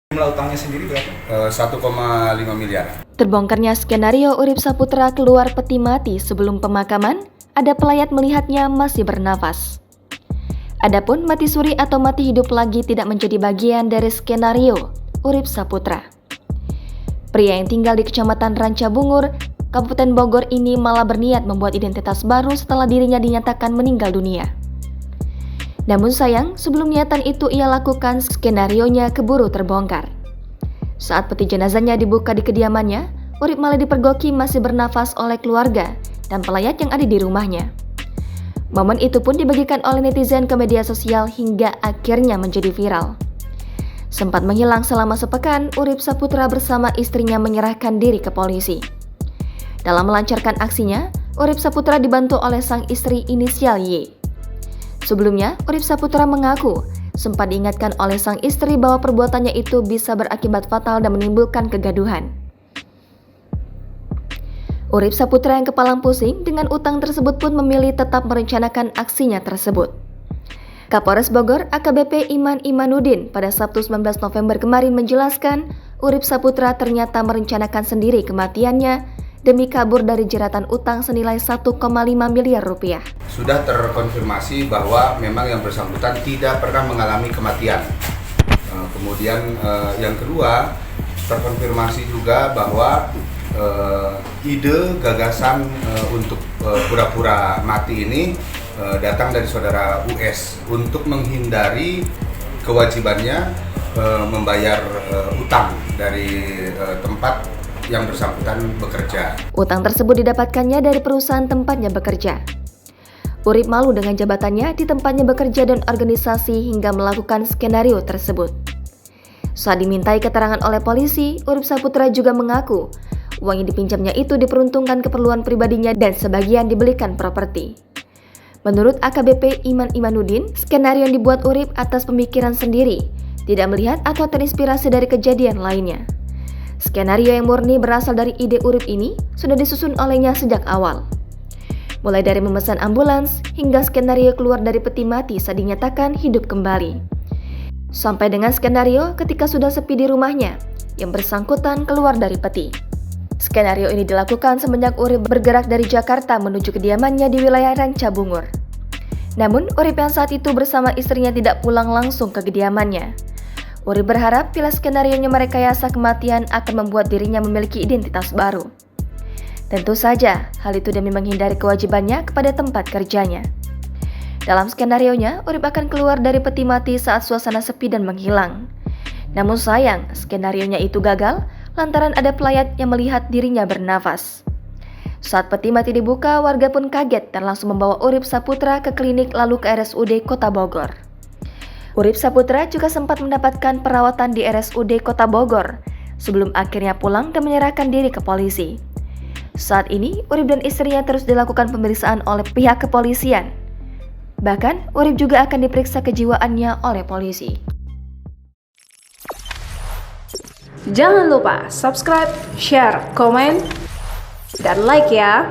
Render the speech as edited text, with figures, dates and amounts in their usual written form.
Jumlah utangnya sendiri berapa? 1,5 miliar. Terbongkarnya skenario Urip Saputra keluar peti mati sebelum pemakaman, ada pelayat melihatnya masih bernafas. Adapun mati suri atau mati hidup lagi tidak menjadi bagian dari skenario Urip Saputra. Pria yang tinggal di Kecamatan Ranca Bungur, Kabupaten Bogor ini malah berniat membuat identitas baru setelah dirinya dinyatakan meninggal dunia. Namun sayang, sebelum niatan itu ia lakukan, skenarionya keburu terbongkar. Saat peti jenazahnya dibuka di kediamannya, Urip malah dipergoki masih bernafas oleh keluarga dan pelayat yang ada di rumahnya. Momen itu pun dibagikan oleh netizen ke media sosial hingga akhirnya menjadi viral. Sempat menghilang selama sepekan, Urip Saputra bersama istrinya menyerahkan diri ke polisi. Dalam melancarkan aksinya, Urip Saputra dibantu oleh sang istri inisial Y. Sebelumnya, Urip Saputra mengaku sempat diingatkan oleh sang istri bahwa perbuatannya itu bisa berakibat fatal dan menimbulkan kegaduhan. Urip Saputra yang kepalang pusing dengan utang tersebut pun memilih tetap merencanakan aksinya tersebut. Kapolres Bogor AKBP Iman Imanuddin pada Sabtu 19 November kemarin menjelaskan Urip Saputra ternyata merencanakan sendiri kematiannya demi kabur dari jeratan utang senilai 1,5 miliar rupiah. Sudah terkonfirmasi bahwa memang yang bersangkutan tidak pernah mengalami kematian. Kemudian yang kedua, terkonfirmasi juga bahwa ide gagasan untuk pura-pura mati ini datang dari saudara US untuk menghindari kewajibannya membayar utang dari tempat yang bersangkutan bekerja. Utang tersebut didapatkannya dari perusahaan tempatnya bekerja. Urip malu dengan jabatannya di tempatnya bekerja dan organisasi hingga melakukan skenario tersebut. Saat dimintai keterangan oleh polisi, Urip Saputra juga mengaku uang yang dipinjamnya itu diperuntukkan keperluan pribadinya dan sebagian dibelikan properti. Menurut AKBP Iman Imanuddin, skenario yang dibuat Urip atas pemikiran sendiri, tidak melihat atau terinspirasi dari kejadian lainnya. Skenario yang murni berasal dari ide Urip ini sudah disusun olehnya sejak awal. Mulai dari memesan ambulans hingga skenario keluar dari peti mati saat dinyatakan hidup kembali. Sampai dengan skenario ketika sudah sepi di rumahnya, yang bersangkutan keluar dari peti. Skenario ini dilakukan semenjak Urip bergerak dari Jakarta menuju kediamannya di wilayah Ranca Bungur. Namun Urip yang saat itu bersama istrinya tidak pulang langsung ke kediamannya. Urip berharap bila skenarionya merekayasa kematian akan membuat dirinya memiliki identitas baru. Tentu saja, hal itu demi menghindari kewajibannya kepada tempat kerjanya. Dalam skenarionya, Urip akan keluar dari peti mati saat suasana sepi dan menghilang. Namun sayang, skenarionya itu gagal lantaran ada pelayat yang melihat dirinya bernafas. Saat peti mati dibuka, warga pun kaget dan langsung membawa Urip Saputra ke klinik lalu ke RSUD Kota Bogor. Urip Saputra juga sempat mendapatkan perawatan di RSUD Kota Bogor sebelum akhirnya pulang dan menyerahkan diri ke polisi. Saat ini, Urip dan istrinya terus dilakukan pemeriksaan oleh pihak kepolisian. Bahkan, Urip juga akan diperiksa kejiwaannya oleh polisi. Jangan lupa subscribe, share, komen, dan like ya!